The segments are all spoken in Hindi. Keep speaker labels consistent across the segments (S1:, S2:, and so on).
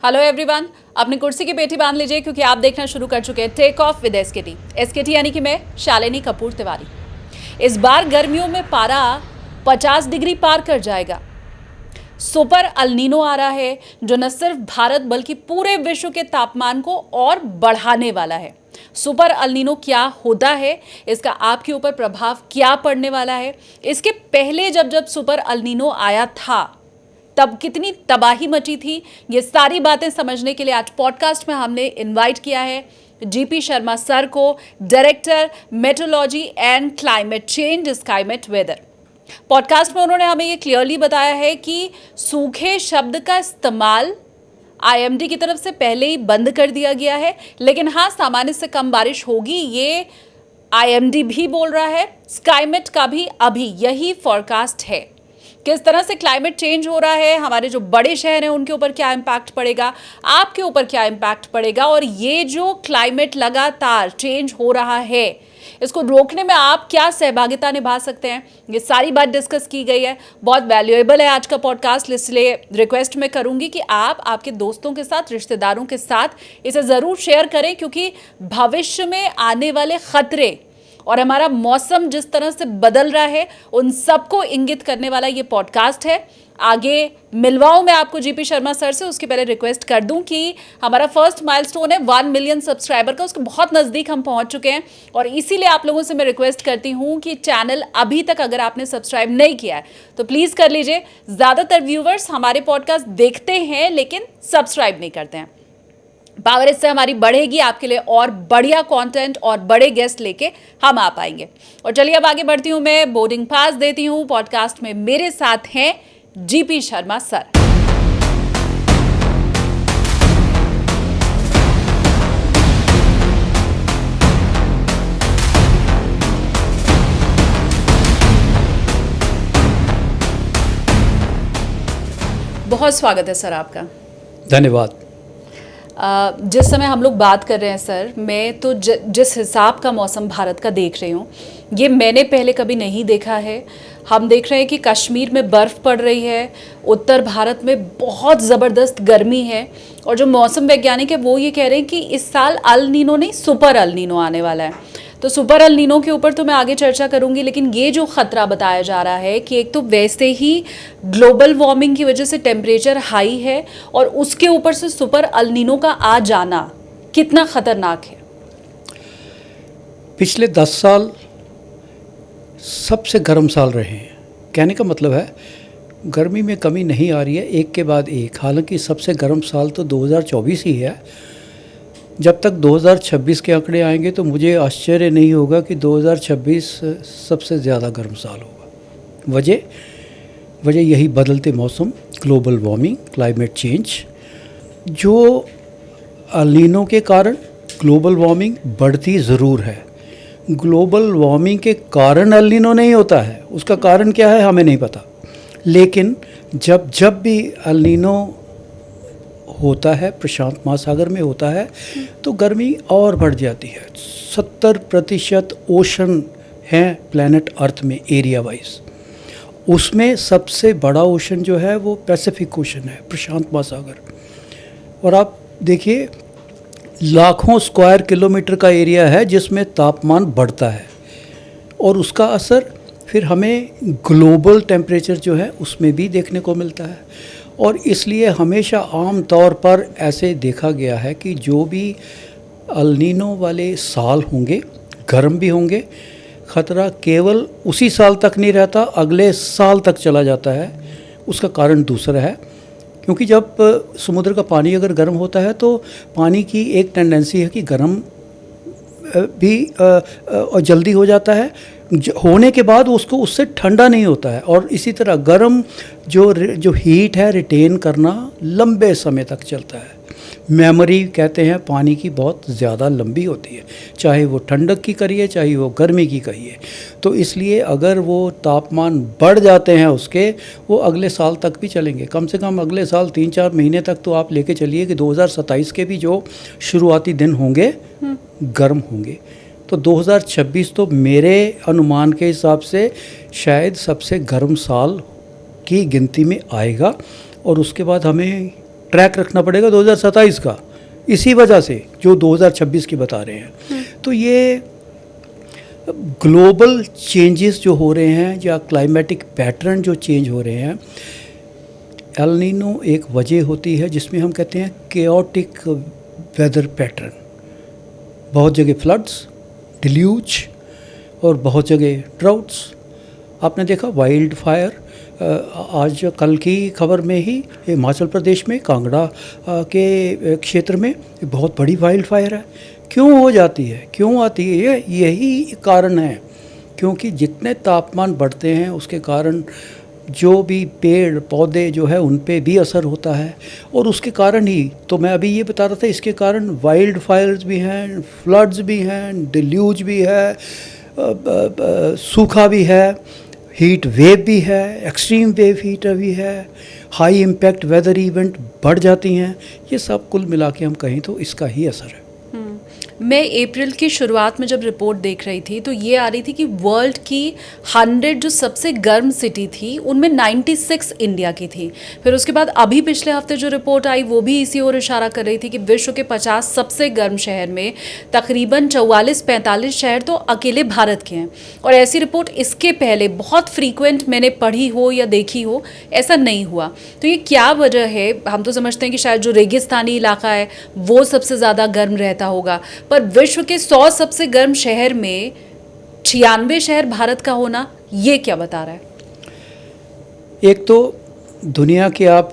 S1: हेलो एवरीवन, अपनी कुर्सी की पेटी बांध लीजिए क्योंकि आप देखना शुरू कर चुके हैं take off with SKT. SKT यानी कि मैं शालिनी कपूर तिवारी। इस बार गर्मियों में पारा 50 डिग्री पार कर जाएगा। सुपर अल्नीनो आ रहा है जो न सिर्फ भारत बल्कि पूरे विश्व के तापमान को और बढ़ाने वाला है। सुपर अल्नीनो क्या होता है, इसका आपके ऊपर प्रभाव क्या पड़ने वाला है, इसके पहले जब सुपर अल्नीनो आया था तब कितनी तबाही मची थी, ये सारी बातें समझने के लिए आज पॉडकास्ट में हमने इनवाइट किया है जीपी शर्मा सर को, director meteorology and climate change Skymet weather. Podcast में उन्होंने हमें ये क्लियरली बताया है कि सूखे शब्द का इस्तेमाल आईएमडी की तरफ से पहले ही बंद कर दिया गया है, लेकिन हाँ, सामान्य से कम बारिश होगी ये आईएमडी भी बोल रहा है, स्काईमेट का भी अभी यही फॉरकास्ट है। किस तरह से क्लाइमेट चेंज हो रहा है, हमारे जो बड़े शहर हैं उनके ऊपर क्या इम्पैक्ट पड़ेगा, आपके ऊपर क्या इम्पैक्ट पड़ेगा, और ये जो क्लाइमेट लगातार चेंज हो रहा है इसको रोकने में आप क्या सहभागिता निभा सकते हैं, ये सारी बात डिस्कस की गई है। बहुत वैल्यूएबल है आज का पॉडकास्ट, इसलिए रिक्वेस्ट मैं करूंगी कि आप आपके दोस्तों के साथ, रिश्तेदारों के साथ इसे ज़रूर शेयर करें, क्योंकि भविष्य में आने वाले खतरे और हमारा मौसम जिस तरह से बदल रहा है उन सबको इंगित करने वाला ये पॉडकास्ट है। आगे मिलवाऊं मैं आपको जीपी शर्मा सर से, उसके पहले रिक्वेस्ट कर दूं कि हमारा फर्स्ट माइलस्टोन है 1 मिलियन सब्सक्राइबर का, उसके बहुत नज़दीक हम पहुंच चुके हैं और इसीलिए आप लोगों से मैं रिक्वेस्ट करती हूं कि चैनल अभी तक अगर आपने सब्सक्राइब नहीं किया है तो प्लीज़ कर लीजिए। ज़्यादातर व्यूवर्स हमारे पॉडकास्ट देखते हैं लेकिन सब्सक्राइब नहीं करते हैं। पावर इससे हमारी बढ़ेगी, आपके लिए और बढ़िया कंटेंट और बड़े गेस्ट लेके हम आ पाएंगे। और चलिए अब आगे बढ़ती हूँ, मैं बोर्डिंग पास देती हूँ। पॉडकास्ट में मेरे साथ हैं जीपी शर्मा सर। बहुत स्वागत है सर आपका।
S2: धन्यवाद।
S1: जिस समय हम लोग बात कर रहे हैं सर, मैं तो जिस हिसाब का मौसम भारत का देख रही हूँ ये मैंने पहले कभी नहीं देखा है। हम देख रहे हैं कि कश्मीर में बर्फ़ पड़ रही है, उत्तर भारत में बहुत ज़बरदस्त गर्मी है, और जो मौसम वैज्ञानिक है वो ये कह रहे हैं कि इस साल अल नीनो नहीं सुपर अल नीनो आने वाला है। तो सुपर अल नीनो के ऊपर तो मैं आगे चर्चा करूंगी, लेकिन ये जो ख़तरा बताया जा रहा है कि एक तो वैसे ही ग्लोबल वार्मिंग की वजह से टेम्परेचर हाई है और उसके ऊपर से सुपर अल नीनो का आ जाना कितना ख़तरनाक है।
S2: पिछले 10 साल सबसे गर्म साल रहे हैं। कहने का मतलब है गर्मी में कमी नहीं आ रही है, एक के बाद एक। हालांकि सबसे गर्म साल तो 2024 ही है। जब तक 2026 के आंकड़े आएंगे तो मुझे आश्चर्य नहीं होगा कि 2026 सबसे ज़्यादा गर्म साल होगा। वजह यही बदलते मौसम, ग्लोबल वार्मिंग, क्लाइमेट चेंज। जो अल नीनो के कारण ग्लोबल वार्मिंग बढ़ती ज़रूर है। ग्लोबल वार्मिंग के कारण अल नीनो नहीं होता है, उसका कारण क्या है हमें नहीं पता। लेकिन जब भी अल नीनो होता है, प्रशांत महासागर में होता है, तो गर्मी और बढ़ जाती है। 70% ओशन हैं प्लैनेट अर्थ में एरिया वाइज। उसमें सबसे बड़ा ओशन जो है वो पैसिफिक ओशन है, प्रशांत महासागर। और आप देखिए लाखों स्क्वायर किलोमीटर का एरिया है जिसमें तापमान बढ़ता है, और उसका असर फिर हमें ग्लोबल टेम्परेचर जो है उसमें भी देखने को मिलता है। और इसलिए हमेशा आम तौर पर ऐसे देखा गया है कि जो भी अल नीनो वाले साल होंगे गर्म भी होंगे, ख़तरा केवल उसी साल तक नहीं रहता, अगले साल तक चला जाता है। उसका कारण दूसरा है, क्योंकि जब समुद्र का पानी अगर गर्म होता है तो पानी की एक टेंडेंसी है कि गर्म भी जल्दी हो जाता है, होने के बाद उसको उससे ठंडा नहीं होता है। और इसी तरह गर्म जो हीट है रिटेन करना लंबे समय तक चलता है। मेमोरी कहते हैं पानी की बहुत ज़्यादा लंबी होती है, चाहे वो ठंडक की करिए चाहे वो गर्मी की कहिए। तो इसलिए अगर वो तापमान बढ़ जाते हैं उसके, वो अगले साल तक भी चलेंगे। कम से कम अगले साल 3-4 महीने तक तो आप लेके चलिए कि 2027 के भी जो शुरुआती दिन होंगे गर्म होंगे। तो 2026 तो मेरे अनुमान के हिसाब से शायद सबसे गर्म साल की गिनती में आएगा। और उसके बाद हमें ट्रैक रखना पड़ेगा 2027 का, इसी वजह से जो 2026 की बता रहे हैं। तो ये ग्लोबल चेंजेस जो हो रहे हैं या क्लाइमेटिक पैटर्न जो चेंज हो रहे हैं, एल नीनो एक वजह होती है जिसमें हम कहते हैं केओटिक वेदर पैटर्न। बहुत जगह फ्लड्स, डिल्यूज और बहुत जगह ड्राउट्स। आपने देखा वाइल्ड फायर, आज कल की खबर में ही हिमाचल प्रदेश में कांगड़ा के क्षेत्र में बहुत बड़ी वाइल्ड फायर है। क्यों हो जाती है, क्यों आती है? यही कारण है, क्योंकि जितने तापमान बढ़ते हैं उसके कारण जो भी पेड़ पौधे जो है उन पे भी असर होता है, और उसके कारण ही तो मैं अभी ये बता रहा था, इसके कारण वाइल्ड फायर्स भी हैं, फ्लड्स भी हैं, डिल्यूज भी है, सूखा भी है, हीट वेव भी है, एक्सट्रीम वेव हीट भी है, हाई इम्पैक्ट वेदर इवेंट बढ़ जाती हैं। ये सब कुल मिला के हम कहें तो इसका ही असर है।
S1: मैं अप्रैल की शुरुआत में जब रिपोर्ट देख रही थी तो ये आ रही थी कि वर्ल्ड की 100 जो सबसे गर्म सिटी थी उनमें 96 इंडिया की थी। फिर उसके बाद अभी पिछले हफ्ते जो रिपोर्ट आई वो भी इसी ओर इशारा कर रही थी कि विश्व के 50 सबसे गर्म शहर में तकरीबन 44-45 शहर तो अकेले भारत के हैं। और ऐसी रिपोर्ट इसके पहले बहुत फ्रीक्वेंट मैंने पढ़ी हो या देखी हो, ऐसा नहीं हुआ। तो ये क्या वजह है? हम तो समझते हैं कि शायद जो रेगिस्तानी इलाका है वो सबसे ज़्यादा गर्म रहता होगा, पर विश्व के 100 सबसे गर्म शहर में 96 शहर भारत का होना, ये क्या बता रहा है?
S2: एक तो दुनिया के आप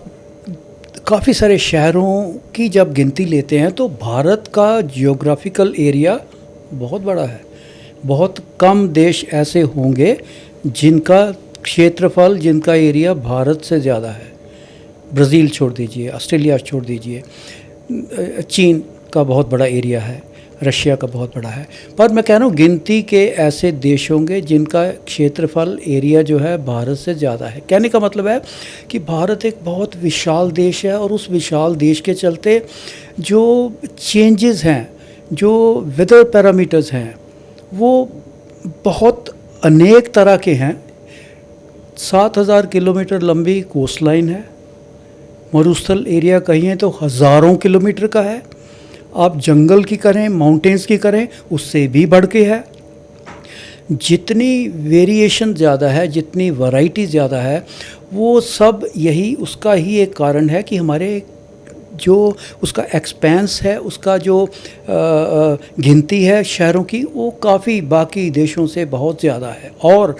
S2: काफ़ी सारे शहरों की जब गिनती लेते हैं तो भारत का जियोग्राफिकल एरिया बहुत बड़ा है। बहुत कम देश ऐसे होंगे जिनका क्षेत्रफल, जिनका एरिया भारत से ज़्यादा है। ब्राज़ील छोड़ दीजिए, ऑस्ट्रेलिया छोड़ दीजिए, चीन का बहुत बड़ा एरिया है, रशिया का बहुत बड़ा है, पर मैं कह रहा हूँ गिनती के ऐसे देश होंगे जिनका क्षेत्रफल एरिया जो है भारत से ज़्यादा है। कहने का मतलब है कि भारत एक बहुत विशाल देश है, और उस विशाल देश के चलते जो चेंजेस हैं, जो वेदर पैरामीटर्स हैं, वो बहुत अनेक तरह के हैं। 7000 किलोमीटर लंबी कोस्ट लाइन है, मरुस्थल एरिया कहिए तो हज़ारों किलोमीटर का है। आप जंगल की करें, माउंटेन्स की करें, उससे भी बढ़ के है। जितनी वेरिएशन ज़्यादा है, जितनी वैरायटी ज़्यादा है, वो सब यही उसका ही एक कारण है कि हमारे जो उसका एक्सपेंस है, उसका जो गिनती है शहरों की, वो काफ़ी बाकी देशों से बहुत ज़्यादा है। और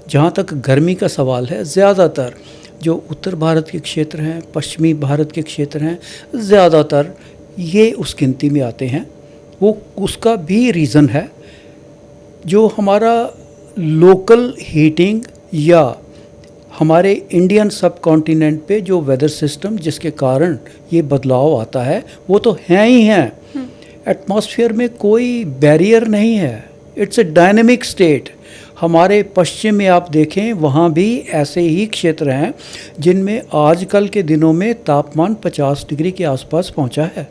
S2: जहाँ तक गर्मी का सवाल है, ज़्यादातर जो उत्तर भारत के क्षेत्र हैं, पश्चिमी भारत के क्षेत्र हैं, ज़्यादातर ये उस गिनती में आते हैं। वो उसका भी रीज़न है जो हमारा लोकल हीटिंग या हमारे इंडियन सब कॉन्टिनेंट पे जो वेदर सिस्टम जिसके कारण ये बदलाव आता है, वो तो हैं ही हैं। एटमॉस्फेयर में कोई बैरियर नहीं है, इट्स ए डायनेमिक स्टेट। हमारे पश्चिम में आप देखें, वहाँ भी ऐसे ही क्षेत्र हैं जिनमें आजकल के दिनों में तापमान 50 डिग्री के आसपास पहुँचा है।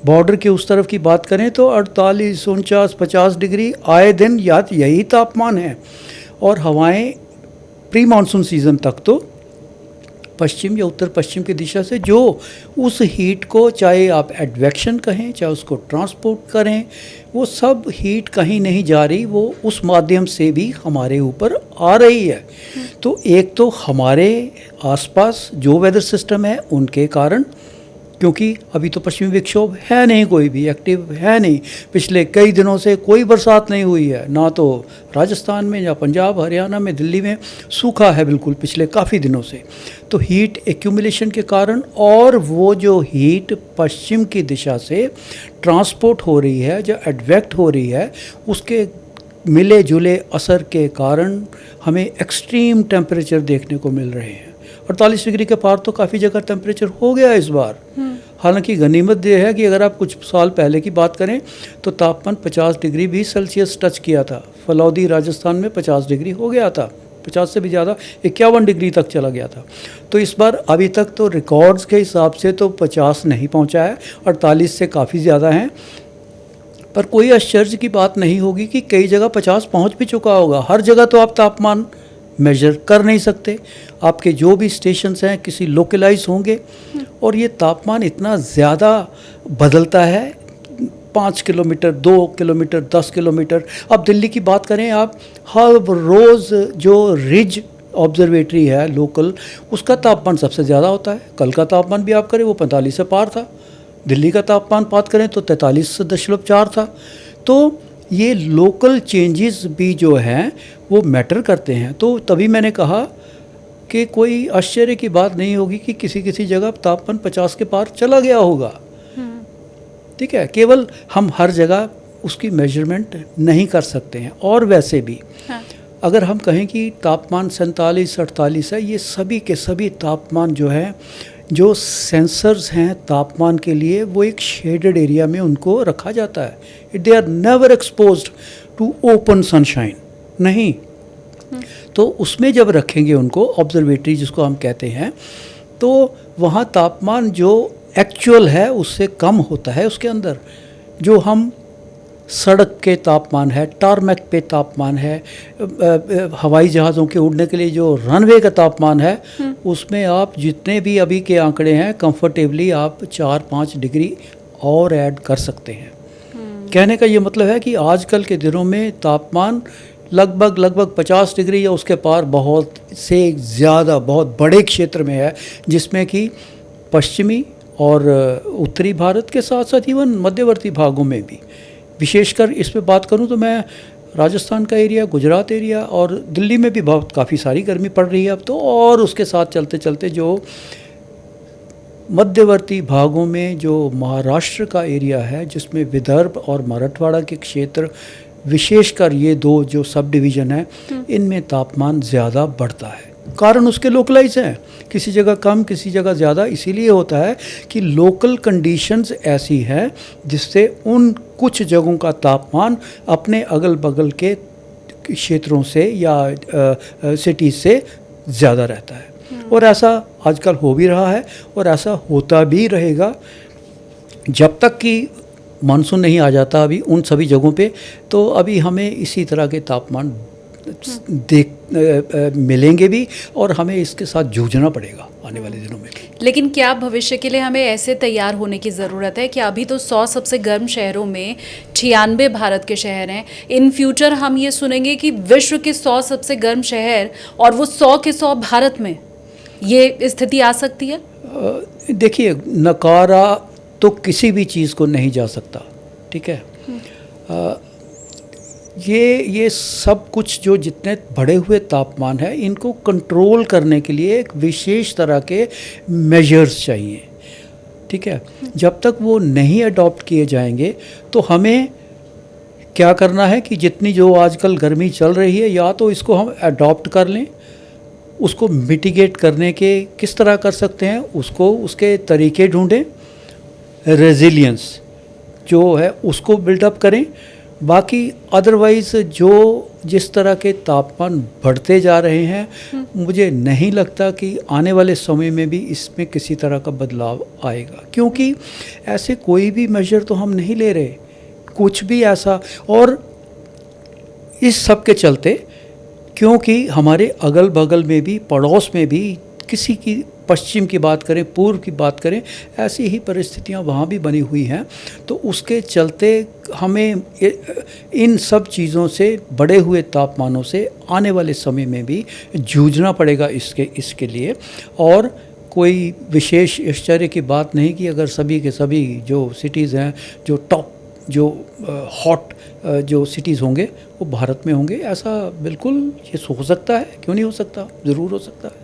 S2: बॉर्डर के उस तरफ की बात करें तो 48, 49, 50 डिग्री आए दिन याद यही तापमान है। और हवाएं प्री मानसून सीज़न तक तो पश्चिम या उत्तर पश्चिम की दिशा से जो उस हीट को, चाहे आप एडवेक्शन कहें, चाहे उसको ट्रांसपोर्ट करें, वो सब हीट कहीं नहीं जा रही, वो उस माध्यम से भी हमारे ऊपर आ रही है। तो एक तो हमारे आसपास जो वेदर सिस्टम है उनके कारण, क्योंकि अभी तो पश्चिमी विक्षोभ है नहीं, कोई भी एक्टिव है नहीं, पिछले कई दिनों से कोई बरसात नहीं हुई है, ना तो राजस्थान में या पंजाब हरियाणा में, दिल्ली में सूखा है बिल्कुल पिछले काफ़ी दिनों से। तो हीट एक्यूमुलेशन के कारण, और वो जो हीट पश्चिम की दिशा से ट्रांसपोर्ट हो रही है, जो एडवेक्ट हो रही है, उसके मिले जुले असर के कारण हमें एक्सट्रीम टेम्परेचर देखने को मिल रहे हैं। 48 डिग्री के पार तो काफ़ी जगह टेम्परेचर हो गया इस बार। हालांकि गनीमत ये है कि अगर आप कुछ साल पहले की बात करें तो तापमान 50 डिग्री भी सेल्सियस टच किया था। फलौदी राजस्थान में 50 डिग्री हो गया था, 50 से भी ज़्यादा 51 डिग्री तक चला गया था। तो इस बार अभी तक तो रिकॉर्ड्स के हिसाब से तो 50 नहीं पहुंचा है, 48 से काफ़ी ज़्यादा हैं। पर कोई आश्चर्य की बात नहीं होगी कि कई जगह 50 पहुंच भी चुका होगा। हर जगह तो आप तापमान मेजर कर नहीं सकते। आपके जो भी स्टेशंस हैं किसी लोकलाइज होंगे, और ये तापमान इतना ज़्यादा बदलता है, 5 किलोमीटर, 2 किलोमीटर, 10 किलोमीटर। अब दिल्ली की बात करें आप, हर रोज़ जो रिज ऑब्जर्वेटरी है लोकल, उसका तापमान सबसे ज़्यादा होता है। कल का तापमान भी आप करें वो 45 से पार था। दिल्ली का तापमान बात करें तो 43.4 था। तो ये लोकल चेंजेस भी जो हैं वो मैटर करते हैं। तो तभी मैंने कहा कि कोई आश्चर्य की बात नहीं होगी कि किसी किसी जगह तापमान 50 के पार चला गया होगा। ठीक है, केवल हम हर जगह उसकी मेजरमेंट नहीं कर सकते हैं। और वैसे भी अगर हम कहें कि तापमान 47-48 है, ये सभी के सभी तापमान जो है, जो सेंसर्स हैं तापमान के लिए, वो एक शेडेड एरिया में उनको रखा जाता है। They are never exposed to open sunshine, नहीं। तो उसमें जब रखेंगे उनको, ऑब्जर्वेटरी जिसको हम कहते हैं, तो वहाँ तापमान जो एक्चुअल है उससे कम होता है उसके अंदर। जो हम सड़क के तापमान है, टारमैक पे तापमान है, हवाई जहाज़ों के उड़ने के लिए जो रनवे का तापमान है, उसमें आप जितने भी अभी के आंकड़े हैं कंफर्टेबली आप 4-5 डिग्री और ऐड कर सकते हैं। कहने का ये मतलब है कि आजकल के दिनों में तापमान लगभग 50 डिग्री या उसके पार बहुत से ज़्यादा बहुत बड़े क्षेत्र में है, जिसमें कि पश्चिमी और उत्तरी भारत के साथ साथ इवन मध्यवर्ती भागों में भी। विशेषकर इस पे बात करूं तो मैं राजस्थान का एरिया, गुजरात एरिया और दिल्ली में भी बहुत काफ़ी सारी गर्मी पड़ रही है अब तो। और उसके साथ चलते चलते जो मध्यवर्ती भागों में जो महाराष्ट्र का एरिया है, जिसमें विदर्भ और मराठवाड़ा के क्षेत्र, विशेषकर ये दो जो सब डिवीज़न है, इनमें तापमान ज़्यादा बढ़ता है। कारण उसके लोकलाइज हैं, किसी जगह कम किसी जगह ज़्यादा। इसीलिए होता है कि लोकल कंडीशंस ऐसी हैं जिससे उन कुछ जगहों का तापमान अपने अगल बगल के क्षेत्रों से या सिटीज़ से ज़्यादा रहता है। और ऐसा आजकल हो भी रहा है और ऐसा होता भी रहेगा जब तक कि मानसून नहीं आ जाता अभी उन सभी जगहों पे। तो अभी हमें इसी तरह के तापमान मिलेंगे भी, और हमें इसके साथ जूझना पड़ेगा आने वाले दिनों में।
S1: लेकिन क्या भविष्य के लिए हमें ऐसे तैयार होने की ज़रूरत है कि अभी तो 100 सबसे गर्म शहरों में 96 भारत के शहर हैं, इन फ्यूचर हम ये सुनेंगे कि विश्व के 100 सबसे गर्म शहर और वो 100 के 100 भारत में, ये स्थिति आ सकती है?
S2: देखिए, नकारा तो किसी भी चीज़ को नहीं जा सकता, ठीक है। ये सब कुछ जो जितने बढ़े हुए तापमान है, इनको कंट्रोल करने के लिए एक विशेष तरह के मेजर्स चाहिए, ठीक है। जब तक वो नहीं अडॉप्ट किए जाएंगे तो हमें क्या करना है कि जितनी जो आजकल गर्मी चल रही है, या तो इसको हम अडॉप्ट कर लें, उसको मिटिगेट करने के किस तरह कर सकते हैं उसको उसके तरीके ढूंढें, रेजिलियंस जो है उसको बिल्डअप करें। बाकी अदरवाइज़ जो जिस तरह के तापमान बढ़ते जा रहे हैं, मुझे नहीं लगता कि आने वाले समय में भी इसमें किसी तरह का बदलाव आएगा, क्योंकि ऐसे कोई भी मेजर तो हम नहीं ले रहे, कुछ भी ऐसा। और इस सब के चलते, क्योंकि हमारे अगल बगल में भी, पड़ोस में भी, किसी की पश्चिम की बात करें, पूर्व की बात करें, ऐसी ही परिस्थितियां वहाँ भी बनी हुई हैं। तो उसके चलते हमें इन सब चीज़ों से, बढ़े हुए तापमानों से आने वाले समय में भी जूझना पड़ेगा इसके लिए। और कोई विशेष आश्चर्य की बात नहीं कि अगर सभी के सभी जो सिटीज़ हैं, जो टॉप जो हॉट जो सिटीज़ होंगे वो भारत में होंगे, ऐसा बिल्कुल ये हो सकता है, क्यों नहीं हो सकता, ज़रूर हो सकता है।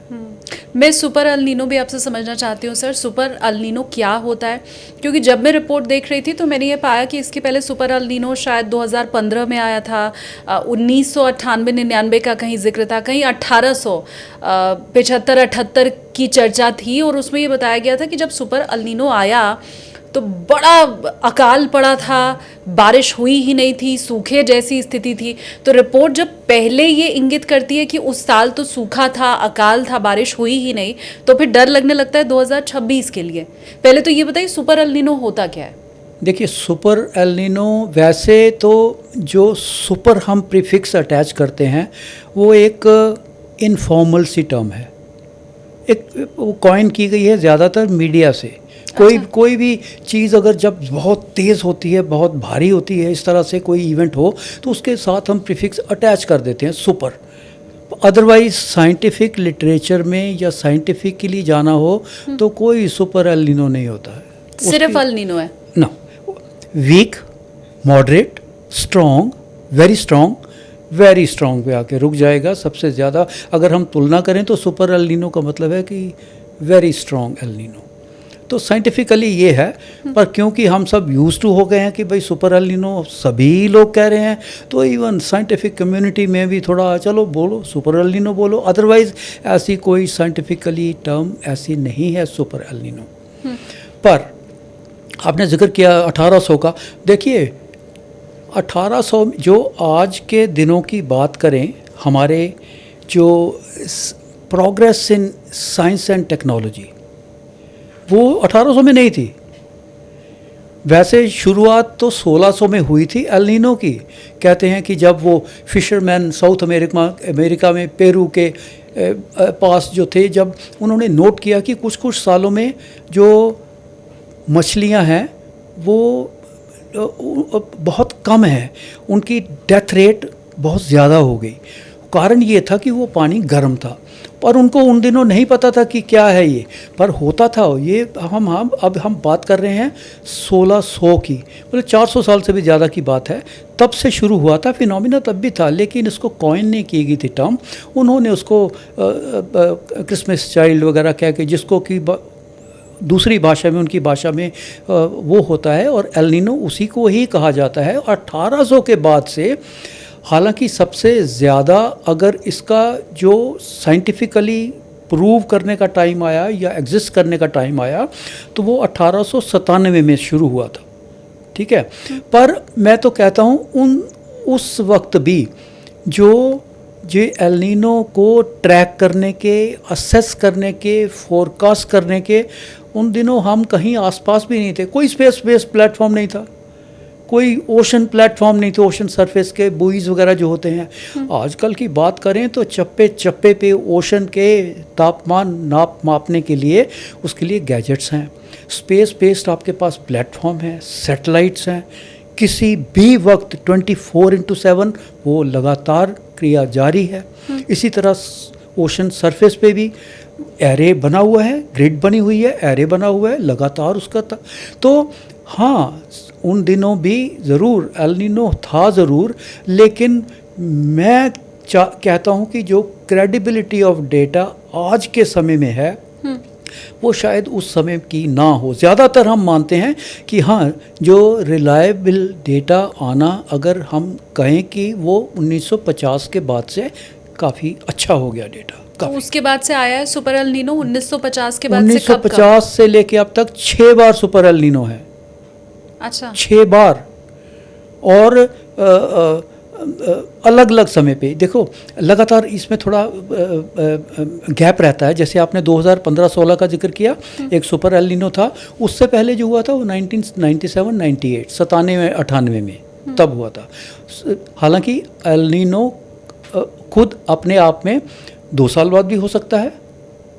S1: मैं सुपर अल नीनो भी आपसे समझना चाहती हूँ सर, सुपर अल नीनो क्या होता है? क्योंकि जब मैं रिपोर्ट देख रही थी तो मैंने ये पाया कि इसके पहले सुपर अल नीनो शायद 2015 में आया था, 1998-99 का कहीं जिक्र था, कहीं 1875-78 की चर्चा थी, और उसमें ये बताया गया था कि जब सुपर अल नीनो आया तो बड़ा अकाल पड़ा था, बारिश हुई ही नहीं थी, सूखे जैसी स्थिति थी। तो रिपोर्ट जब पहले ये इंगित करती है कि उस साल तो सूखा था, अकाल था, बारिश हुई ही नहीं, तो फिर डर लगने लगता है 2026 के लिए। पहले तो ये बताइए सुपर एल नीनो होता क्या है?
S2: देखिए, सुपर एल नीनो वैसे तो जो सुपर हम प्रीफिक्स अटैच करते हैं वो एक इनफॉर्मल सी टर्म है, एक वो कॉइन की गई है ज़्यादातर मीडिया से। कोई भी चीज़ अगर जब बहुत तेज़ होती है, बहुत भारी होती है, इस तरह से कोई इवेंट हो, तो उसके साथ हम प्रीफिक्स अटैच कर देते हैं सुपर। अदरवाइज साइंटिफिक लिटरेचर में या साइंटिफिकली जाना हो तो कोई सुपर एल नीनो नहीं होता है,
S1: सिर्फ एल नीनो है
S2: ना। Weak, moderate, strong, very strong पे आके रुक जाएगा। सबसे ज़्यादा अगर हम तुलना करें तो सुपर एल नीनो का मतलब है कि वेरी स्ट्रॉन्ग एल नीनो। तो साइंटिफिकली ये है, पर क्योंकि हम सब यूज टू हो गए हैं कि भाई सुपर एल नीनो सभी लोग कह रहे हैं, तो इवन साइंटिफिक कम्युनिटी में भी थोड़ा चलो बोलो सुपर एल नीनो बोलो। अदरवाइज ऐसी कोई साइंटिफिकली टर्म ऐसी नहीं है सुपर एल नीनो। पर आपने जिक्र किया 1800 का, देखिए 1800 जो आज के दिनों की बात करें, हमारे जो progress in science and technology वो 1800 में नहीं थी। वैसे शुरुआत तो 1600 में हुई थी एल नीनो की। कहते हैं कि जब वो फिशरमैन साउथ अमेरिका में पेरू के पास जो थे, जब उन्होंने नोट किया कि कुछ कुछ सालों में जो मछलियां हैं वो बहुत कम है, उनकी डेथ रेट बहुत ज़्यादा हो गई। कारण ये था कि वो पानी गर्म था, पर उनको उन दिनों नहीं पता था कि क्या है ये, पर होता था ये। अब हम बात कर रहे हैं 1600 की, मतलब 400 साल से भी ज़्यादा की बात है। तब से शुरू हुआ था फिनोमिना, तब भी था, लेकिन इसको कॉइन नहीं की गई थी टर्म। उन्होंने उसको क्रिसमस चाइल्ड वगैरह कह के, जिसको कि दूसरी भाषा में, उनकी भाषा में वो होता है, और एल नीनो उसी को ही कहा जाता है। 1800 के बाद से हालांकि सबसे ज़्यादा अगर इसका जो साइंटिफिकली प्रूव करने का टाइम आया या एग्जिस्ट करने का टाइम आया तो वो 1897 में शुरू हुआ था, ठीक है। पर मैं तो कहता हूँ उस वक्त भी जो एल नीनो को ट्रैक करने के, असेस करने के, फोरकास्ट करने के, उन दिनों हम कहीं आसपास भी नहीं थे। कोई स्पेस बेस्ड प्लेटफॉर्म नहीं था, कोई ओशन प्लेटफॉर्म नहीं थे, ओशन सरफेस के बुईज वगैरह जो होते हैं। आजकल की बात करें तो चप्पे चप्पे पे ओशन के तापमान मापने के लिए उसके लिए गैजेट्स हैं, स्पेस बेस्ड आपके पास प्लेटफॉर्म है, सैटेलाइट्स हैं। किसी भी वक्त 24/7 वो लगातार क्रिया जारी है। इसी तरह ओशन सरफेस पे भी एरे बना हुआ है, ग्रिड बनी हुई है, एरे बना हुआ है लगातार उसका तो हाँ, उन दिनों भी ज़रूर एल नीनो था ज़रूर, लेकिन मैं कहता हूँ कि जो क्रेडिबिलिटी ऑफ डेटा आज के समय में है वो शायद उस समय की ना हो। ज़्यादातर हम मानते हैं कि हाँ, जो रिलायबल डेटा आना, अगर हम कहें कि वो 1950 के बाद से काफ़ी अच्छा हो गया डेटा।
S1: तो उसके बाद से आया है सुपर एल नीनो 1950 के बाद से?
S2: 1950 से लेके अब तक 6 बार सुपर एल नीनो है।
S1: अच्छा,
S2: 6 बार, और अलग अलग समय पे। देखो लगातार इसमें थोड़ा गैप रहता है। जैसे आपने 2015-16 का जिक्र किया, एक सुपर एल नीनो था। उससे पहले जो हुआ था वो 1997-98 97-98 में तब हुआ था। हालांकि एल नीनो खुद अपने आप में 2 साल बाद भी हो सकता है,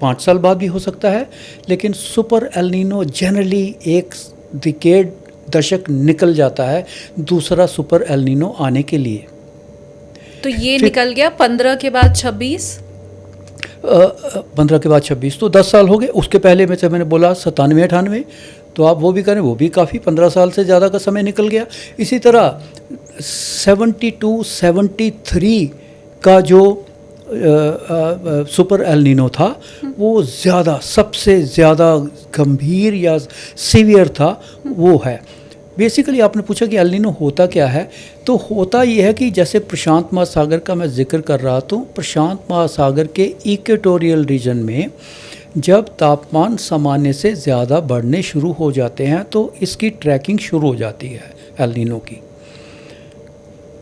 S2: 5 साल बाद भी हो सकता है, लेकिन सुपर एल नीनो जनरली एक डिकेड, दशक निकल जाता है दूसरा सुपर एल नीनो आने के लिए।
S1: तो ये निकल गया 15 के बाद 26,
S2: 15 के बाद 26, तो 10 साल हो गए। उसके पहले में से मैंने बोला 97-98, तो आप वो भी करें, वो भी काफ़ी 15 साल से ज़्यादा का समय निकल गया। इसी तरह 72-73 का जो सुपर एल नीनो था वो ज़्यादा, सबसे ज़्यादा गंभीर या सीवियर था वो है। बेसिकली आपने पूछा कि एल नीनो होता क्या है, तो होता ये है कि जैसे प्रशांत महासागर का मैं जिक्र कर रहा था, प्रशांत महासागर के इक्वेटोरियल रीजन में जब तापमान सामान्य से ज़्यादा बढ़ने शुरू हो जाते हैं तो इसकी ट्रैकिंग शुरू हो जाती है एल नीनो की।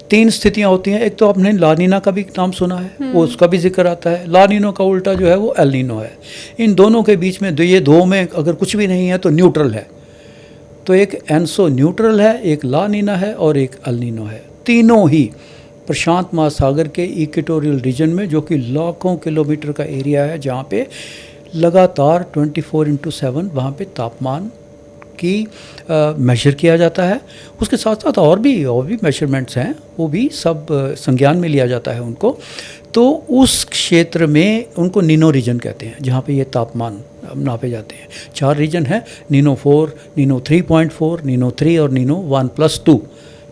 S2: 3 स्थितियाँ होती हैं। एक तो आपने ला नीना का भी नाम सुना है, वो उसका भी जिक्र आता है। ला नीनो का उल्टा जो है वो एल नीनो है। इन दोनों के बीच में ये दो में अगर कुछ भी नहीं है तो न्यूट्रल है। तो एक एनसो न्यूट्रल है, एक ला नीना है और एक एल नीनो है। तीनों ही प्रशांत महासागर के इक्वेटोरियल रीजन में, जो कि लाखों किलोमीटर का एरिया है, जहाँ पे लगातार 24/7 वहाँ पे तापमान की मेजर किया जाता है। उसके साथ साथ और भी मेजरमेंट्स हैं, वो भी सब संज्ञान में लिया जाता है उनको। तो उस क्षेत्र में उनको नीनो रीजन कहते हैं, जहाँ पे ये तापमान नापे जाते हैं। 4 रीजन हैं, नीनो 4, नीनो 3.4, नीनो 3 और नीनो 1+2।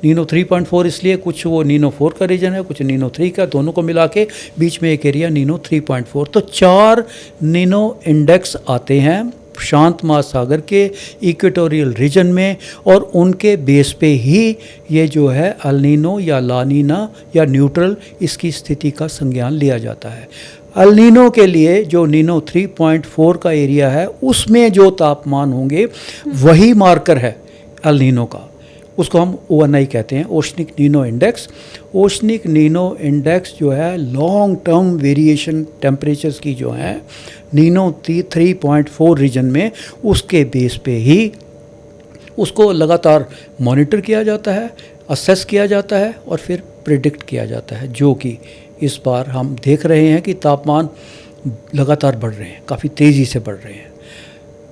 S2: नीनो 3.4 इसलिए कुछ वो नीनो 4 का रीजन है, कुछ नीनो 3 का, दोनों को मिला के बीच में एक एरिया नीनो 3.4। तो 4 नीनो इंडेक्स आते हैं प्रशांत महासागर के इक्वेटोरियल रीजन में, और उनके बेस पे ही ये जो है अल नीनो या ला नीना या न्यूट्रल, इसकी स्थिति का संज्ञान लिया जाता है। अल नीनो के लिए जो नीनो 3.4 का एरिया है, उसमें जो तापमान होंगे वही मार्कर है अल नीनो का। उसको हम ONI कहते हैं, oceanic Nino index. Oceanic Nino index जो है लॉन्ग टर्म वेरिएशन टेम्परेचर्स की जो है नीनो 3.4 रीजन में, उसके बेस पे ही उसको लगातार मॉनिटर किया जाता है, असेस किया जाता है और फिर प्रिडिक्ट किया जाता है। जो कि इस बार हम देख रहे हैं कि तापमान लगातार बढ़ रहे हैं, काफ़ी तेज़ी से बढ़ रहे हैं।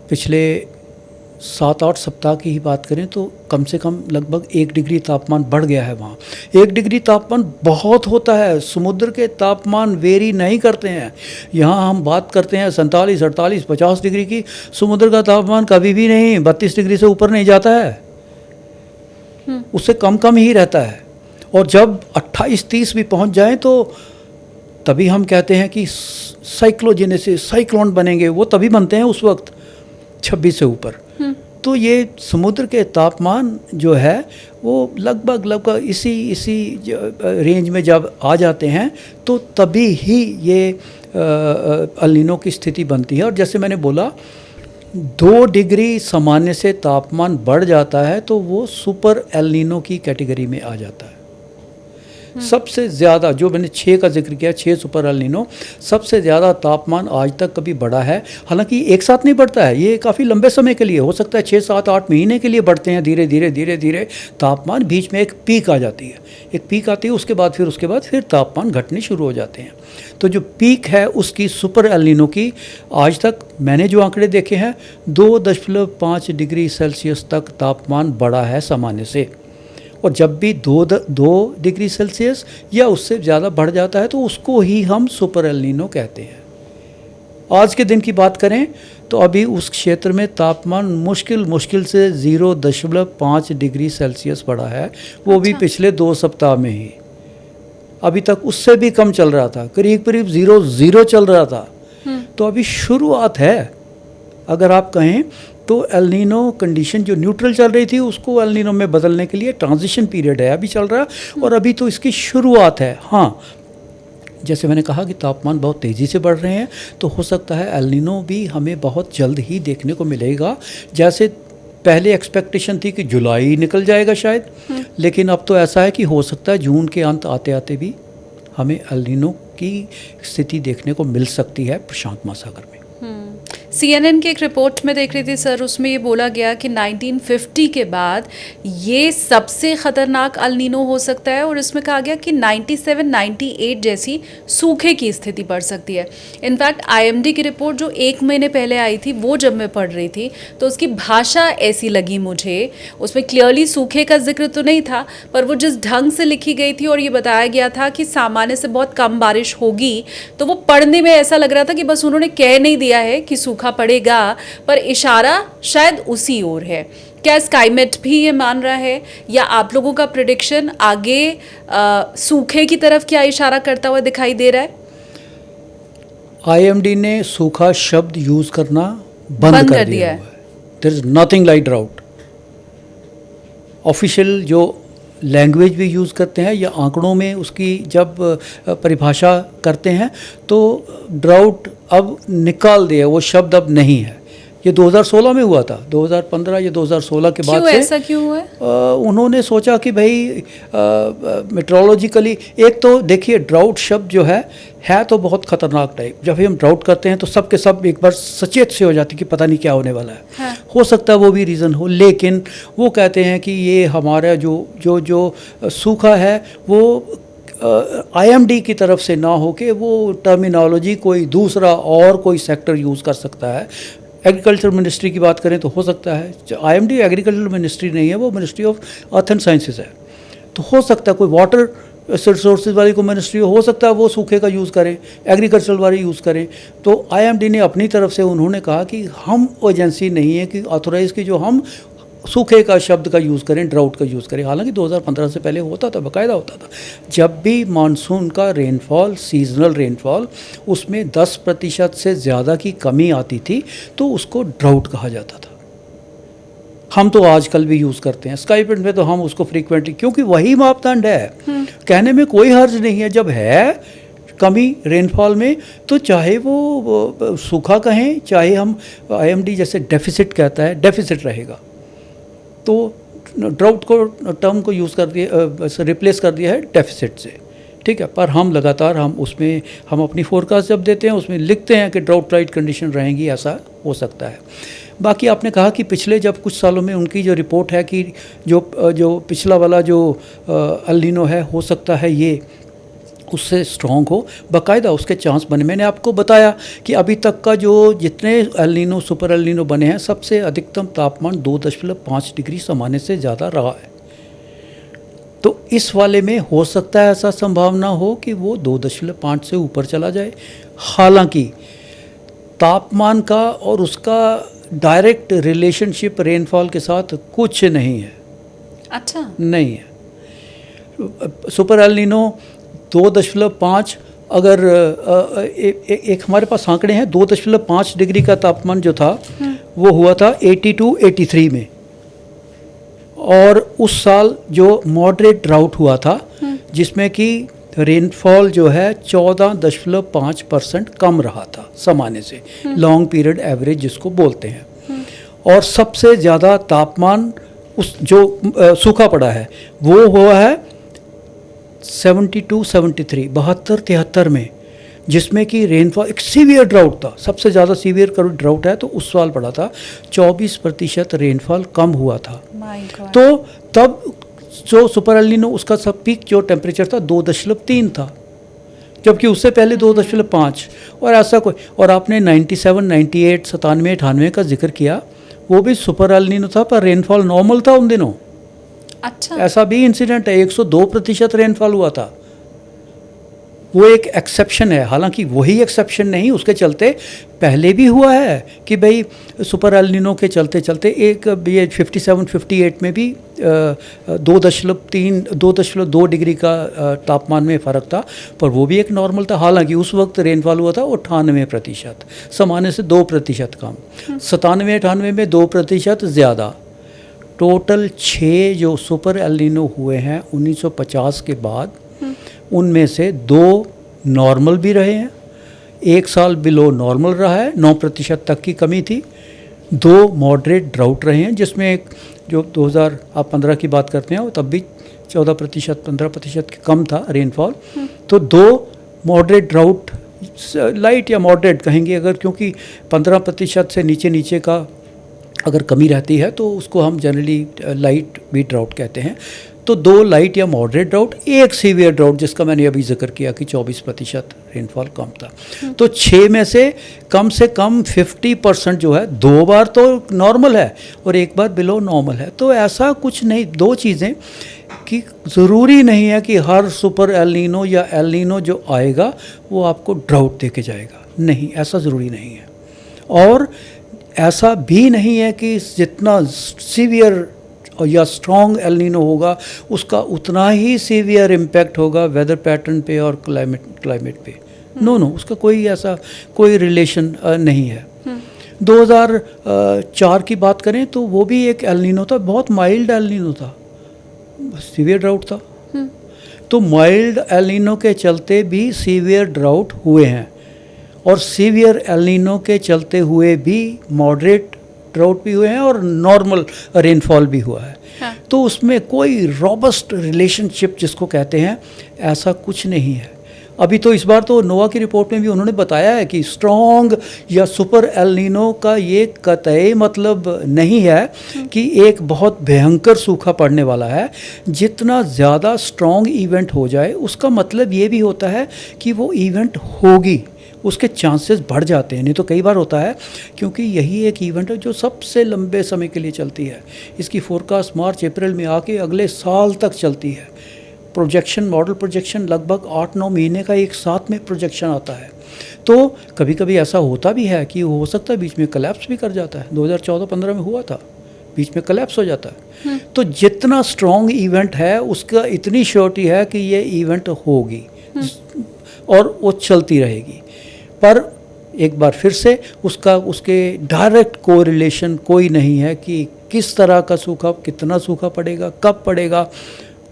S2: पिछले 7-8 सप्ताह की ही बात करें तो कम से कम लगभग 1 डिग्री तापमान बढ़ गया है वहाँ। 1 डिग्री तापमान बहुत होता है, समुद्र के तापमान वेरी नहीं करते हैं। यहाँ हम बात करते हैं 47, 48, 50 डिग्री की, समुद्र का तापमान कभी भी नहीं 32 डिग्री से ऊपर नहीं जाता है, उससे कम ही रहता है। और जब 28-30 भी पहुँच जाए तो तभी हम कहते हैं कि साइक्लोजेनेसिस, साइक्लोन बनेंगे, वो तभी बनते हैं उस वक्त 26 से ऊपर। तो ये समुद्र के तापमान जो है वो लगभग इसी रेंज में जब आ जाते हैं तो तभी ही ये अल नीनो की स्थिति बनती है। और जैसे मैंने बोला, 2 डिग्री सामान्य से तापमान बढ़ जाता है तो वो सुपर एल नीनो की कैटेगरी में आ जाता है। सबसे ज़्यादा जो मैंने 6 का जिक्र किया, 6 सुपर एल नीनो, सबसे ज़्यादा तापमान आज तक कभी बढ़ा है। हालांकि एक साथ नहीं बढ़ता है, ये काफ़ी लंबे समय के लिए हो सकता है, 6, 7, 8 महीने के लिए बढ़ते हैं धीरे धीरे तापमान। बीच में एक पीक आ जाती है, एक पीक आती है, उसके बाद फिर तापमान घटने शुरू हो जाते हैं। तो जो पीक है उसकी सुपर एल नीनो की, आज तक मैंने जो आंकड़े देखे हैं 2.5 डिग्री सेल्सियस तक तापमान बढ़ा है सामान्य से। और जब भी 2 डिग्री सेल्सियस या उससे ज़्यादा बढ़ जाता है तो उसको ही हम सुपर एल नीनो कहते हैं। आज के दिन की बात करें तो अभी उस क्षेत्र में तापमान मुश्किल से 0.5 डिग्री सेल्सियस बढ़ा है, वो भी पिछले 2 सप्ताह में ही। अभी तक उससे भी कम चल रहा था, करीब 0 चल रहा था। तो अभी शुरुआत है, अगर आप कहें तो एल नीनो कंडीशन जो न्यूट्रल चल रही थी उसको एल नीनो में बदलने के लिए ट्रांजिशन पीरियड है, अभी चल रहा है और अभी तो इसकी शुरुआत है। हाँ, जैसे मैंने कहा कि तापमान बहुत तेज़ी से बढ़ रहे हैं, तो हो सकता है एल नीनो भी हमें बहुत जल्द ही देखने को मिलेगा। जैसे पहले एक्सपेक्टेशन थी कि जुलाई निकल जाएगा शायद, लेकिन अब तो ऐसा है कि हो सकता है जून के अंत आते आते भी हमें एल नीनो की स्थिति देखने को मिल सकती है प्रशांत महासागर में।
S1: CNN की एक रिपोर्ट में देख रही थी सर, उसमें ये बोला गया कि 1950 के बाद ये सबसे ख़तरनाक अल नीनो हो सकता है, और इसमें कहा गया कि 97-98 जैसी सूखे की स्थिति बढ़ सकती है। इनफैक्ट IMD की रिपोर्ट जो 1 महीने पहले आई थी, वो जब मैं पढ़ रही थी तो उसकी भाषा ऐसी लगी मुझे, उसमें क्लियरली सूखे का जिक्र तो नहीं था, पर वो जिस ढंग से लिखी गई थी और ये बताया गया था कि सामान्य से बहुत कम बारिश होगी, तो वो पढ़ने में ऐसा लग रहा था कि बस उन्होंने कह नहीं दिया है कि सूखा पड़ेगा, पर इशारा शायद उसी ओर है। क्या स्काईमेट भी ये मान रहा है, या आप लोगों का प्रेडिक्शन आगे सूखे की तरफ क्या इशारा करता हुआ दिखाई दे रहा है?
S2: IMD ने सूखा शब्द यूज करना बंद कर दिया है। There is nothing like drought. Official जो लैंग्वेज भी यूज़ करते हैं या आंकड़ों में उसकी जब परिभाषा करते हैं तो ड्राउट अब निकाल दिया, वो शब्द अब नहीं है। ये 2016 में हुआ था, 2015 या 2016 के बाद से।
S1: ऐसा क्यों हुआ?
S2: उन्होंने सोचा कि भाई मेट्रोलॉजिकली, एक तो देखिए ड्राउट शब्द जो है तो बहुत ख़तरनाक टाइप। जब हम ड्राउट करते हैं तो सब के सब एक बार सचेत से हो जाते कि पता नहीं क्या होने वाला है। हाँ। हो सकता है वो भी रीज़न हो, लेकिन वो कहते हैं कि ये हमारा जो सूखा है वो IMD की तरफ से ना हो कि वो टर्मिनोलॉजी कोई दूसरा और कोई सेक्टर यूज़ कर सकता है। एग्रीकल्चर मिनिस्ट्री की बात करें तो हो सकता है, IMD एग्रीकल्चर मिनिस्ट्री नहीं है, वो ministry of earth and sciences है। तो हो सकता है कोई वाटर रिसोर्सेज वाली को मिनिस्ट्री हो सकता है वो सूखे का यूज़ करें, एग्रीकल्चर वाले यूज़ करें। तो IMD ने अपनी तरफ से उन्होंने कहा कि हम एजेंसी नहीं है कि ऑथोराइज की जो हम सूखे का शब्द का यूज़ करें, ड्राउट का यूज़ करें। हालांकि 2015 से पहले होता था, बाकायदा होता था। जब भी मानसून का रेनफॉल, सीजनल रेनफॉल, उसमें 10% से ज़्यादा की कमी आती थी तो उसको ड्राउट कहा जाता था। हम तो आजकल भी यूज़ करते हैं स्काईपेंट में, तो हम उसको फ्रीक्वेंटली, क्योंकि वही मापदंड है। कहने में कोई हर्ज नहीं है, जब है कमी रेनफॉल में तो चाहे वो सूखा कहें, चाहे हम IMD जैसे डेफिसिट कहता है, डेफिसिट रहेगा। तो ड्राउट को टर्म को यूज़ कर दिया, रिप्लेस कर दिया है डेफिसिट से, ठीक है। पर हम लगातार हम अपनी फोरकास्ट जब देते हैं उसमें लिखते हैं कि ड्राउट टाइट कंडीशन रहेंगी, ऐसा हो सकता है। बाकी आपने कहा कि पिछले जब कुछ सालों में उनकी जो रिपोर्ट है कि जो पिछला वाला जो एल नीनो है, हो सकता है ये उससे स्ट्रॉन्ग हो, बाकायदा उसके चांस बने। मैंने आपको बताया कि अभी तक का जो जितने El Nino, super El Nino बने हैं, सबसे अधिकतम तापमान 2.5 डिग्री सामान्य से ज़्यादा रहा है। तो इस वाले में हो सकता है ऐसा संभावना हो कि वो 2.5 से ऊपर चला जाए। हालांकि तापमान का और उसका डायरेक्ट रिलेशनशिप रेनफॉल के साथ कुछ नहीं है।
S1: अच्छा,
S2: नहीं है। सुपर एल नीनो 2.5, अगर एक हमारे पास आंकड़े हैं, 2.5 डिग्री का तापमान जो था वो हुआ था 82-83 में। और उस साल जो मॉडरेट ड्राउट हुआ था जिसमें कि रेनफॉल जो है 14.5% कम रहा था सामान्य से, लॉन्ग पीरियड एवरेज जिसको बोलते हैं। और सबसे ज़्यादा तापमान उस जो सूखा पड़ा है वो हुआ है 72-73, 72-73 में, जिसमें कि रेनफॉल एक सीवियर ड्राउट था। सबसे ज़्यादा सीवियर ड्राउट है तो उस साल पड़ा था 24% रेनफॉल कम हुआ था। तो तब जो सुपर एल नीनो उसका सब पीक जो टेम्परेचर था 2.3 था, जबकि उससे पहले 2.5। और ऐसा कोई, और आपने 97, 98, 97, 98 का जिक्र किया, वो भी सुपर एल नीनो था पर रेनफॉल नॉर्मल था उन दिनों।
S1: अच्छा,
S2: ऐसा भी इंसिडेंट है, 102% रेनफॉल हुआ था। वो एक एक्सेप्शन है, हालांकि वही एक्सेप्शन नहीं, उसके चलते पहले भी हुआ है कि भाई सुपर एल नीनो के चलते चलते एक ये 57-58 में भी 2.2 डिग्री का तापमान में फ़र्क था, पर वो भी एक नॉर्मल था। हालांकि उस वक्त रेनफॉल हुआ था 98%, सामान्य से 2% कम। 97-98 में 2% ज़्यादा। टोटल 6 जो सुपर एल नीनो हुए हैं 1950 के बाद, उनमें से 2 नॉर्मल भी रहे हैं, 1 साल बिलो नॉर्मल रहा है, 9% तक की कमी थी, 2 मॉडरेट ड्राउट रहे हैं, जिसमें एक जो 2015 की बात करते हैं तब भी 14%, 15% कम था रेनफॉल। तो 2 मॉडरेट ड्राउट, लाइट या मॉडरेट कहेंगे अगर, क्योंकि 15% से नीचे का अगर कमी रहती है तो उसको हम जनरली लाइट भी ड्राउट कहते हैं। तो 2 लाइट या मॉडरेट ड्राउट, 1 सीवियर ड्राउट जिसका मैंने अभी जिक्र किया कि 24% रेनफॉल कम था। तो 6 में से कम 50% जो है 2 बार तो नॉर्मल है और 1 बार बिलो नॉर्मल है। तो ऐसा कुछ नहीं, 2 चीज़ें कि ज़रूरी नहीं है कि हर सुपर एल नीनो या एल नीनो जो आएगा वो आपको ड्राउट दे के जाएगा, नहीं, ऐसा ज़रूरी नहीं है। और ऐसा भी नहीं है कि जितना सीवियर या स्ट्रॉन्ग एल नीनो होगा उसका उतना ही सीवियर इम्पैक्ट होगा वेदर पैटर्न पे और क्लाइमेट पे। नो, उसका कोई ऐसा कोई रिलेशन नहीं है। 2004 की बात करें तो वो भी एक एल नीनो था, बहुत माइल्ड एल नीनो था, सीवियर ड्राउट था। तो माइल्ड एल नीनो के चलते भी सीवियर ड्राउट हुए हैं, और सीवियर एल नीनो के चलते हुए भी मॉडरेट ड्राउट भी हुए हैं और नॉर्मल रेनफॉल भी हुआ है। हाँ। तो उसमें कोई रॉबस्ट रिलेशनशिप जिसको कहते हैं ऐसा कुछ नहीं है। अभी तो इस बार तो नोवा की रिपोर्ट में भी उन्होंने बताया है कि स्ट्रॉन्ग या सुपर एल नीनो का ये कतई मतलब नहीं है कि एक बहुत भयंकर सूखा पड़ने वाला है। जितना ज़्यादा स्ट्रॉन्ग इवेंट हो जाए उसका मतलब ये भी होता है कि वो इवेंट होगी, उसके चांसेस बढ़ जाते हैं। नहीं तो कई बार होता है, क्योंकि यही एक इवेंट है जो सबसे लंबे समय के लिए चलती है। इसकी फोरकास्ट मार्च अप्रैल में आके अगले साल तक चलती है। प्रोजेक्शन, मॉडल प्रोजेक्शन लगभग 8-9 महीने का एक साथ में प्रोजेक्शन आता है। तो कभी कभी ऐसा होता भी है कि हो सकता है बीच में कलेप्स भी कर जाता है। 2014-15 में हुआ था, बीच में कलेप्स हो जाता है। तो जितना स्ट्रॉन्ग इवेंट है उसका इतनी श्योरिटी है कि ये इवेंट होगी और वो चलती रहेगी। पर एक बार फिर से उसके डायरेक्ट कोरिलेशन कोई नहीं है कि किस तरह का सूखा, कितना सूखा पड़ेगा, कब पड़ेगा,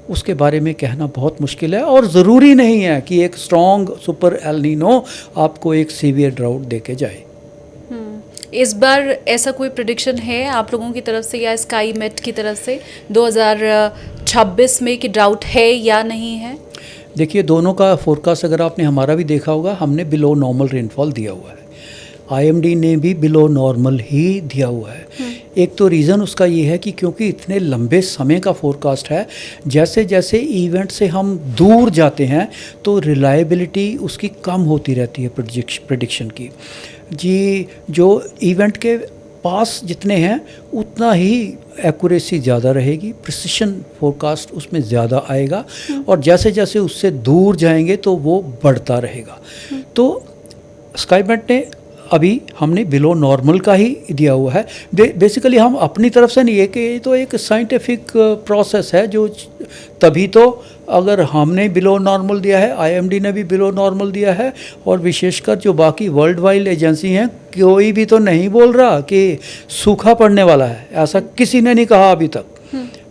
S2: उसके बारे में कहना बहुत मुश्किल है। और ज़रूरी नहीं है कि एक स्ट्रॉन्ग सुपर एल नीनो आपको एक सीवियर ड्राउट दे के जाए।
S1: इस बार ऐसा कोई प्रेडिक्शन है आप लोगों की तरफ से या स्काई मेट की तरफ से 2026 में कि ड्राउट है या नहीं है?
S2: देखिए, दोनों का फोरकास्ट अगर आपने हमारा भी देखा होगा, हमने बिलो नॉर्मल रेनफॉल दिया हुआ है, आईएमडी ने भी बिलो नॉर्मल ही दिया हुआ है। एक तो रीज़न उसका ये है कि क्योंकि इतने लंबे समय का फोरकास्ट है, जैसे जैसे इवेंट से हम दूर जाते हैं तो रिलायबिलिटी उसकी कम होती रहती है प्रेडिक्शन की। जी, जो इवेंट के पास जितने हैं उतना ही एक्यूरेसी ज़्यादा रहेगी, प्रिसिशन फोरकास्ट उसमें ज़्यादा आएगा, और जैसे जैसे उससे दूर जाएंगे तो वो बढ़ता रहेगा। तो स्काईमेट ने अभी हमने बिलो नॉर्मल का ही दिया हुआ है। बेसिकली हम अपनी तरफ से नहीं है कि ये तो एक साइंटिफिक प्रोसेस है, जो तभी तो अगर हमने बिलो नॉर्मल दिया है, आईएमडी ने भी बिलो नॉर्मल दिया है, और विशेषकर जो बाकी वर्ल्ड वाइड एजेंसी हैं, कोई भी तो नहीं बोल रहा कि सूखा पड़ने वाला है, ऐसा किसी ने नहीं कहा अभी तक।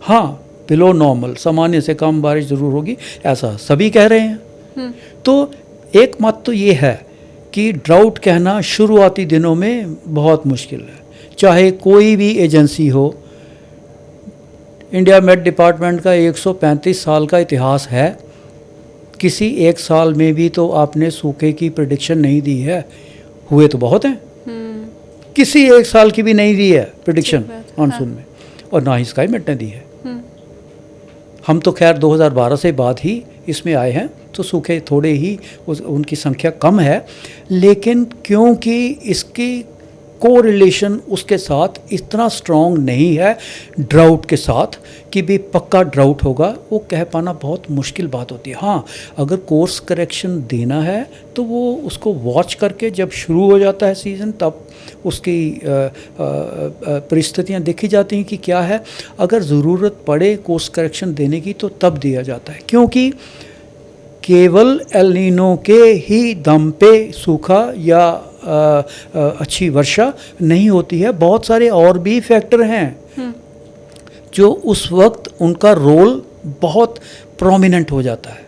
S2: हाँ, बिलो नॉर्मल, सामान्य से कम बारिश ज़रूर होगी, ऐसा सभी कह रहे हैं। तो एक मत तो ये है कि ड्राउट कहना शुरुआती दिनों में बहुत मुश्किल है, चाहे कोई भी एजेंसी हो। इंडिया मेट डिपार्टमेंट का 135 साल का इतिहास है, किसी एक साल में भी तो आपने सूखे की प्रेडिक्शन नहीं दी है। हुए तो बहुत हैं, किसी एक साल की भी नहीं दी है प्रेडिक्शन मानसून में, और ना ही स्काई मेट ने दी है। हम तो खैर 2012 से बाद ही इसमें आए हैं, तो सूखे थोड़े ही उनकी संख्या कम है, लेकिन क्योंकि इसकी कोरिलेशन उसके साथ इतना स्ट्रॉन्ग नहीं है ड्राउट के साथ कि भी पक्का ड्राउट होगा, वो कह पाना बहुत मुश्किल बात होती है। हाँ, अगर कोर्स करेक्शन देना है तो वो उसको वॉच करके जब शुरू हो जाता है सीज़न, तब उसकी परिस्थितियाँ देखी जाती हैं कि क्या है। अगर ज़रूरत पड़े कोर्स करेक्शन देने की तो तब दिया जाता है, क्योंकि केवल एल नीनो के ही दम पे सूखा या अच्छी वर्षा नहीं होती है। बहुत सारे और भी फैक्टर हैं जो उस वक्त उनका रोल बहुत प्रोमिनेंट हो जाता है।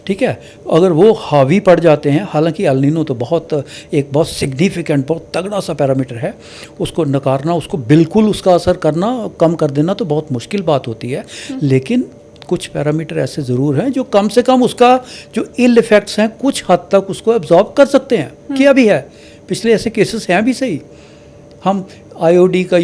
S2: ठीक है, अगर वो हावी पड़ जाते हैं, हालांकि एल नीनो तो एक बहुत सिग्निफिकेंट, बहुत तगड़ा सा पैरामीटर है, उसको नकारना, उसको बिल्कुल उसका असर करना, कम कर देना तो बहुत मुश्किल बात होती है। लेकिन कुछ पैरामीटर ऐसे ज़रूर हैं जो कम से कम उसका जो इल इफ़ेक्ट्स हैं कुछ हद तक उसको एब्जॉर्ब कर सकते हैं। किया भी है, पिछले ऐसे केसेस हैं भी सही। हम आईओडी का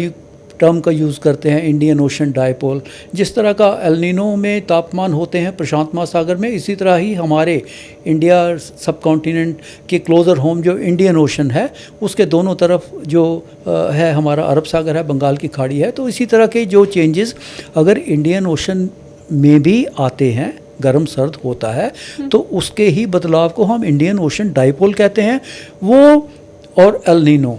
S2: टर्म का यूज़ करते हैं, इंडियन ओशन डायपोल। जिस तरह का एल नीनो में तापमान होते हैं प्रशांत महासागर में, इसी तरह ही हमारे इंडिया सब कॉन्टिनेंट के क्लोज़र होम जो इंडियन ओशन है, उसके दोनों तरफ जो है हमारा अरब सागर है, बंगाल की खाड़ी है। तो इसी तरह के जो चेंजेस अगर इंडियन ओशन में भी आते हैं, गर्म सर्द होता है, तो उसके ही बदलाव को हम इंडियन ओशन डायपोल कहते हैं। वो और एल नीनो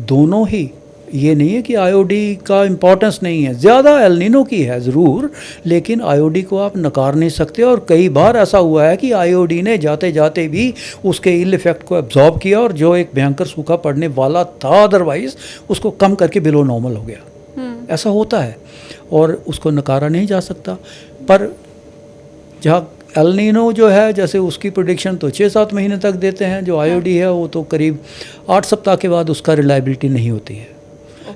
S2: दोनों ही, ये नहीं है कि आईओडी का इम्पोर्टेंस नहीं है, ज़्यादा एल नीनो की है ज़रूर, लेकिन आईओडी को आप नकार नहीं सकते। और कई बार ऐसा हुआ है कि आईओडी ने जाते जाते भी उसके इल इफेक्ट को एब्जॉर्ब किया, और जो एक भयंकर सूखा पड़ने वाला था अदरवाइज़, उसको कम करके बिलो नॉर्मल हो गया। ऐसा होता है और उसको नकारा नहीं जा सकता। पर जहाँ एल नीनो जो है, जैसे उसकी प्रेडिक्शन तो 6-7 महीने तक देते हैं, जो आईओडी है वो तो करीब 8 सप्ताह के बाद उसका रिलायबिलिटी नहीं होती है।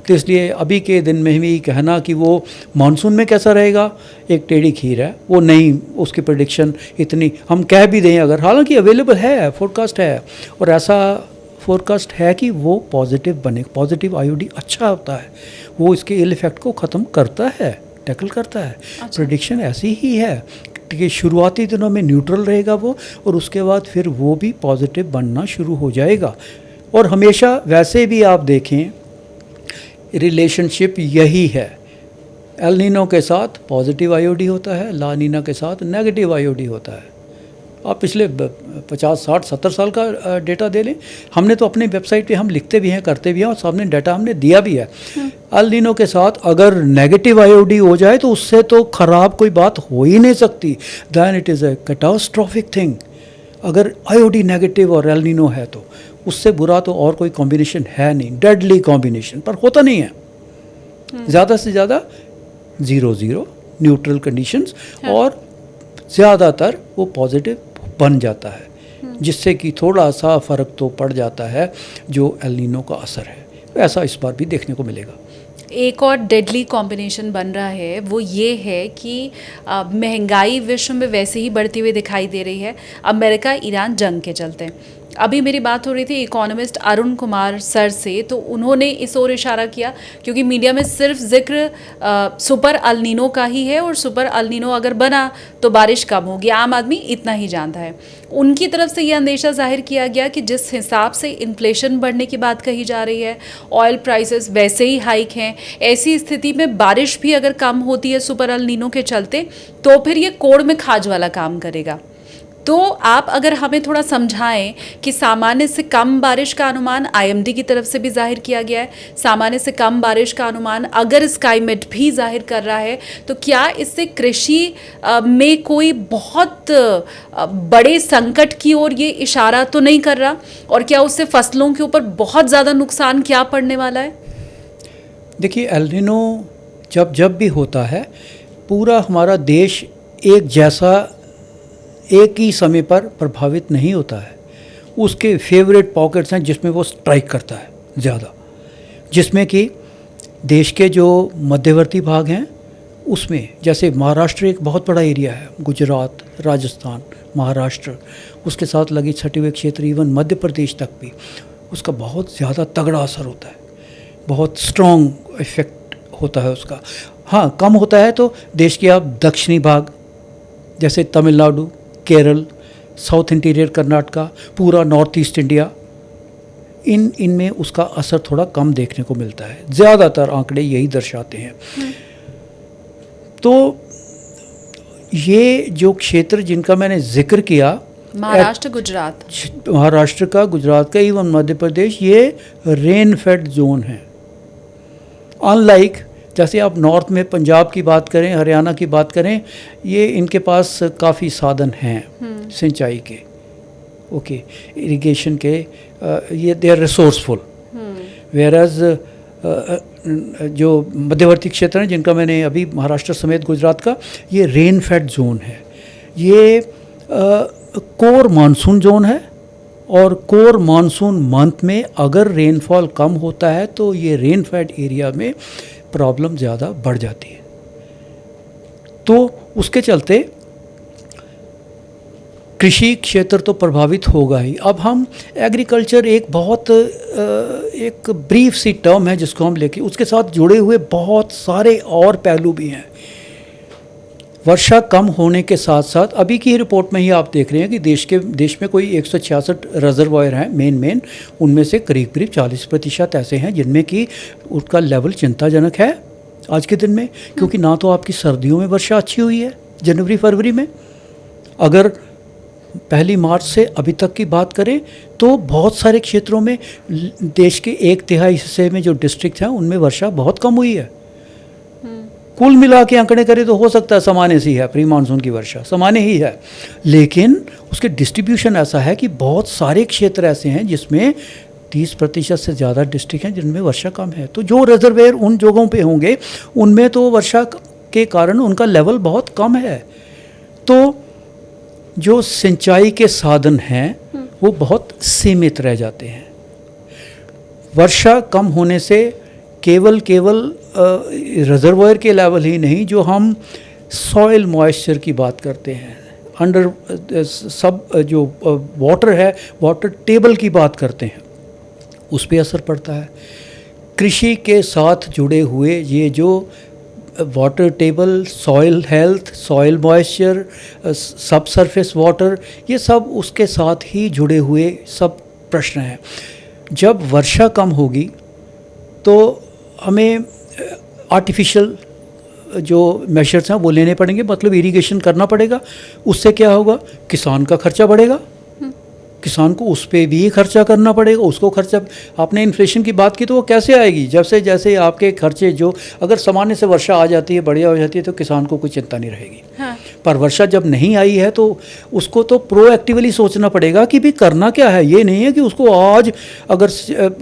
S2: तो इसलिए अभी के दिन में भी कहना कि वो मानसून में कैसा रहेगा, एक टेढ़ी खीर है। वो नहीं, उसकी प्रेडिक्शन इतनी हम कह भी दें अगर, हालांकि अवेलेबल है, फोरकास्ट है, और ऐसा फोरकास्ट है कि वो पॉजिटिव बने, पॉजिटिव आईओडी अच्छा होता है, वो इसके इल इफेक्ट को ख़त्म करता है, टैकल करता है। प्रेडिक्शन ऐसी ही है कि शुरुआती दिनों में न्यूट्रल रहेगा वो, और उसके बाद फिर वो भी पॉजिटिव बनना शुरू हो जाएगा। और हमेशा वैसे भी आप देखें रिलेशनशिप यही है, एल नीनो के साथ पॉजिटिव आईओडी होता है, ला नीना के साथ नेगेटिव आईओडी होता है। आप पिछले 50, 60, 70 साल का डेटा दे लें, हमने तो अपने वेबसाइट पे हम लिखते भी हैं, करते भी हैं, और सामने डाटा हमने दिया भी है। एल नीनो के साथ अगर नेगेटिव आईओडी हो जाए तो उससे तो ख़राब कोई बात हो ही नहीं सकती, then it is a catastrophic thing. अगर आईओडी नेगेटिव और एल नीनो है तो उससे बुरा तो और कोई कॉम्बिनेशन है नहीं, डेडली कॉम्बिनेशन, पर होता नहीं है। ज़्यादा से ज़्यादा 0-0 न्यूट्रल कंडीशंस, और ज़्यादातर वो पॉजिटिव बन जाता है, जिससे कि थोड़ा सा फ़र्क तो पड़ जाता है जो एल नीनो का असर है। ऐसा इस बार भी देखने को मिलेगा।
S1: एक और डेडली कॉम्बिनेशन बन रहा है, वो ये है कि महंगाई विश्व में वैसे ही बढ़ती हुई दिखाई दे रही है, अमेरिका ईरान जंग के चलते। अभी मेरी बात हो रही थी इकोनॉमिस्ट अरुण कुमार सर से, तो उन्होंने इस ओर इशारा किया, क्योंकि मीडिया में सिर्फ जिक्र सुपर अल नीनो का ही है, और सुपर अल नीनो अगर बना तो बारिश कम होगी, आम आदमी इतना ही जानता है। उनकी तरफ से ये अंदेशा जाहिर किया गया कि जिस हिसाब से इन्फ्लेशन बढ़ने की बात कही जा रही है, ऑयल प्राइसेस वैसे ही हाइक हैं, ऐसी स्थिति में बारिश भी अगर कम होती है सुपर अल नीनो के चलते, तो फिर ये कोड़ में खाज वाला काम करेगा। तो आप अगर हमें थोड़ा समझाएं कि सामान्य से कम बारिश का अनुमान आईएमडी की तरफ से भी जाहिर किया गया है, सामान्य से कम बारिश का अनुमान अगर स्काईमेट भी जाहिर कर रहा है, तो क्या इससे कृषि में कोई बहुत बड़े संकट की ओर ये इशारा तो नहीं कर रहा, और क्या उससे फसलों के ऊपर बहुत ज़्यादा नुकसान क्या पड़ने वाला है?
S2: देखिए, एल नीनो जब भी होता है, पूरा हमारा देश एक जैसा एक ही समय पर प्रभावित नहीं होता है। उसके फेवरेट पॉकेट्स हैं जिसमें वो स्ट्राइक करता है ज़्यादा, जिसमें कि देश के जो मध्यवर्ती भाग हैं उसमें, जैसे महाराष्ट्र एक बहुत बड़ा एरिया है, गुजरात, राजस्थान, महाराष्ट्र, उसके साथ लगी छठे हुए क्षेत्र, इवन मध्य प्रदेश तक भी उसका बहुत ज़्यादा तगड़ा असर होता है, बहुत स्ट्रॉन्ग इफेक्ट होता है उसका। हाँ, कम होता है तो देश के आप दक्षिणी भाग जैसे तमिलनाडु, केरल, साउथ इंटीरियर कर्नाटका, पूरा नॉर्थ ईस्ट इंडिया, इनमें उसका असर थोड़ा कम देखने को मिलता है। ज़्यादातर आंकड़े यही दर्शाते हैं। तो ये जो क्षेत्र जिनका मैंने जिक्र किया,
S1: महाराष्ट्र, गुजरात,
S2: महाराष्ट्र का, गुजरात का, इवन मध्य प्रदेश, ये रेन फेड जोन है। अनलाइक जैसे आप नॉर्थ में पंजाब की बात करें, हरियाणा की बात करें, ये इनके पास काफ़ी साधन हैं सिंचाई के, ओके, इरिगेशन के, ये दे आर रिसोर्सफुल। वेयरएज जो मध्यवर्ती क्षेत्र हैं जिनका मैंने अभी महाराष्ट्र समेत गुजरात का, ये रेन फेड जोन है। ये कोर मानसून जोन है, और कोर मानसून मंथ में अगर रेनफॉल कम होता है तो ये रेन फेड एरिया में प्रॉब्लम ज़्यादा बढ़ जाती है। तो उसके चलते कृषि क्षेत्र तो प्रभावित होगा ही। अब हम एग्रीकल्चर एक बहुत एक ब्रीफ सी टर्म है जिसको हम लेके, उसके साथ जुड़े हुए बहुत सारे और पहलू भी हैं। वर्षा कम होने के साथ साथ अभी की रिपोर्ट में ही आप देख रहे हैं कि देश में कोई 166 रिजर्वायर हैं मेन, उनमें से करीब 40% ऐसे हैं जिनमें कि उसका लेवल चिंताजनक है आज के दिन में, क्योंकि ना तो आपकी सर्दियों में वर्षा अच्छी हुई है जनवरी फरवरी में। अगर पहली मार्च से अभी तक की बात करें तो बहुत सारे क्षेत्रों में, देश के 1/3 हिस्से में जो डिस्ट्रिक्ट हैं उनमें वर्षा बहुत कम हुई है। कुल मिला के आंकड़े करें तो हो सकता है सामान्य सी है, प्री मानसून की वर्षा सामान्य ही है, लेकिन उसके डिस्ट्रीब्यूशन ऐसा है कि बहुत सारे क्षेत्र ऐसे हैं जिसमें 30% से ज़्यादा डिस्ट्रिक्ट हैं जिनमें वर्षा कम है। तो जो रिजर्वेयर उन जगहों पे होंगे उनमें तो वर्षा के कारण उनका लेवल बहुत कम है। तो जो सिंचाई के साधन हैं वो बहुत सीमित रह जाते हैं। वर्षा कम होने से केवल रिजर्वायर के लेवल ही नहीं, जो हम सॉइल मॉइस्चर की बात करते हैं, अंडर सब जो वाटर है, वाटर टेबल की बात करते हैं, उस पर असर पड़ता है। कृषि के साथ जुड़े हुए ये जो water table, soil health, soil moisture, सब सरफेस वाटर, ये सब उसके साथ ही जुड़े हुए सब प्रश्न हैं। जब वर्षा कम होगी तो हमें आर्टिफिशियल जो मेजर्स हैं वो लेने पड़ेंगे, मतलब इरिगेशन करना पड़ेगा। उससे क्या होगा, किसान का खर्चा बढ़ेगा, किसान को उस पर भी खर्चा करना पड़ेगा, उसको खर्चा। आपने इन्फ्लेशन की बात की तो वो कैसे आएगी, जैसे जैसे आपके खर्चे जो, अगर सामान्य से वर्षा आ जाती है, बढ़िया हो जाती है, तो किसान को कोई चिंता नहीं रहेगी।
S1: हाँ।
S2: पर वर्षा जब नहीं आई है तो उसको तो प्रोएक्टिवली सोचना पड़ेगा कि भी करना क्या है। ये नहीं है कि उसको आज अगर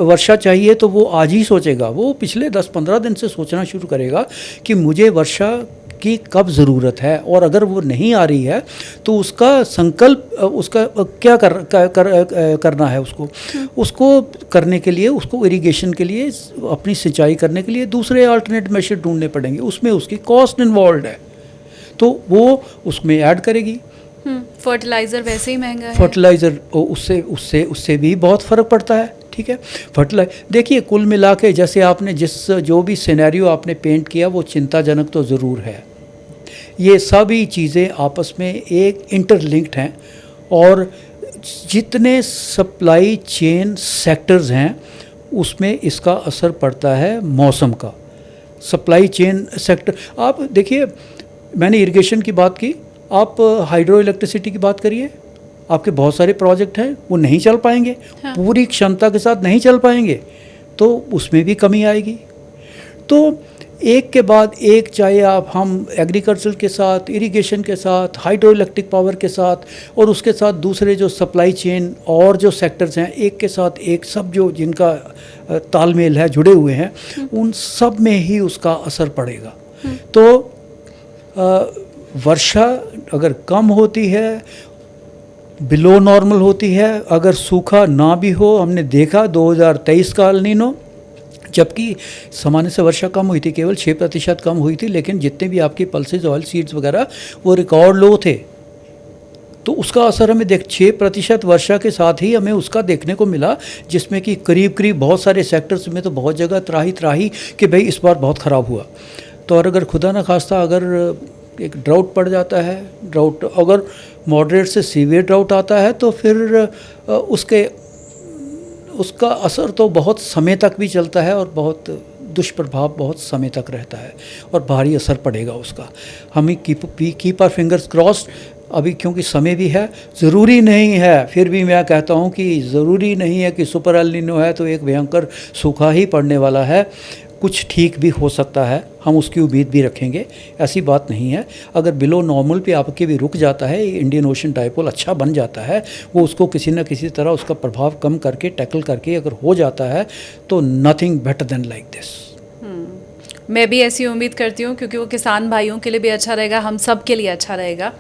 S2: वर्षा चाहिए तो वो आज ही सोचेगा, वो पिछले 10-15 दिन से सोचना शुरू करेगा कि मुझे वर्षा की कब ज़रूरत है, और अगर वो नहीं आ रही है तो उसका संकल्प, उसका क्या करना है, उसको करने के लिए, उसको इरिगेशन के लिए, अपनी सिंचाई करने के लिए दूसरे अल्टरनेट मेथड ढूंढने पड़ेंगे। उसमें उसकी कॉस्ट इन्वॉल्व है, तो वो उसमें ऐड करेगी।
S1: फर्टिलाइज़र वैसे ही महंगा है,
S2: फर्टिलाइज़र उससे भी बहुत फ़र्क पड़ता है। ठीक है, देखिए कुल मिला के जैसे आपने जो भी सिनेरियो आपने पेंट किया वो चिंताजनक तो ज़रूर है। ये सभी चीज़ें आपस में एक इंटरलिंक्ड हैं, और जितने सप्लाई चेन सेक्टर्स हैं उसमें इसका असर पड़ता है मौसम का। सप्लाई चेन सेक्टर, आप देखिए, मैंने इरिगेशन की बात की, आप हाइड्रो इलेक्ट्रिसिटी की बात करिए, आपके बहुत सारे प्रोजेक्ट हैं वो नहीं चल पाएंगे। हाँ। पूरी क्षमता के साथ नहीं चल पाएंगे तो उसमें भी कमी आएगी। तो एक के बाद एक, चाहे हम एग्रीकल्चर के साथ, इरिगेशन के साथ, हाइड्रो इलेक्ट्रिक पावर के साथ, और उसके साथ दूसरे जो सप्लाई चेन और जो सेक्टर्स हैं, एक के साथ एक, सब जो जिनका तालमेल है, जुड़े हुए हैं, उन सब में ही उसका असर पड़ेगा। तो वर्षा अगर कम होती है, बिलो नॉर्मल होती है, अगर सूखा ना भी हो, हमने देखा 2023 का एल नीनो, जबकि सामान्य से वर्षा कम हुई थी, केवल 6% कम हुई थी, लेकिन जितने भी आपके पल्सेस, ऑयल सीड्स वगैरह, वो रिकॉर्ड लो थे। तो उसका असर हमें 6% वर्षा के साथ ही हमें उसका देखने को मिला, जिसमें कि करीब बहुत सारे सेक्टर्स में तो बहुत जगह त्राही कि भाई इस बार बहुत ख़राब हुआ। तो और अगर खुदा न खास्ता अगर एक ड्राउट पड़ जाता है, ड्राउट अगर मॉडरेट से सीवियर ड्राउट आता है, तो फिर उसका असर तो बहुत समय तक भी चलता है, और बहुत दुष्प्रभाव बहुत समय तक रहता है, और भारी असर पड़ेगा उसका। हमें कीप आवर फिंगर्स क्रॉस्ड। अभी क्योंकि समय भी है, ज़रूरी नहीं है, फिर भी मैं कहता हूँ कि ज़रूरी नहीं है कि सुपर एल नीनो है तो एक भयंकर सूखा ही पड़ने वाला है। कुछ ठीक भी हो सकता है, हम उसकी उम्मीद भी रखेंगे, ऐसी बात नहीं है। अगर बिलो नॉर्मल पे आपके भी रुक जाता है, इंडियन ओशन डाइपोल अच्छा बन जाता है, वो उसको किसी न किसी तरह उसका प्रभाव कम करके, टैकल करके अगर हो जाता है, तो nothing better than like this.
S1: मैं भी ऐसी उम्मीद करती हूँ, क्योंकि वो किसान भाइयों के लिए भी अच्छा रहेगा, हम सब के लिए अच्छा रहेगा।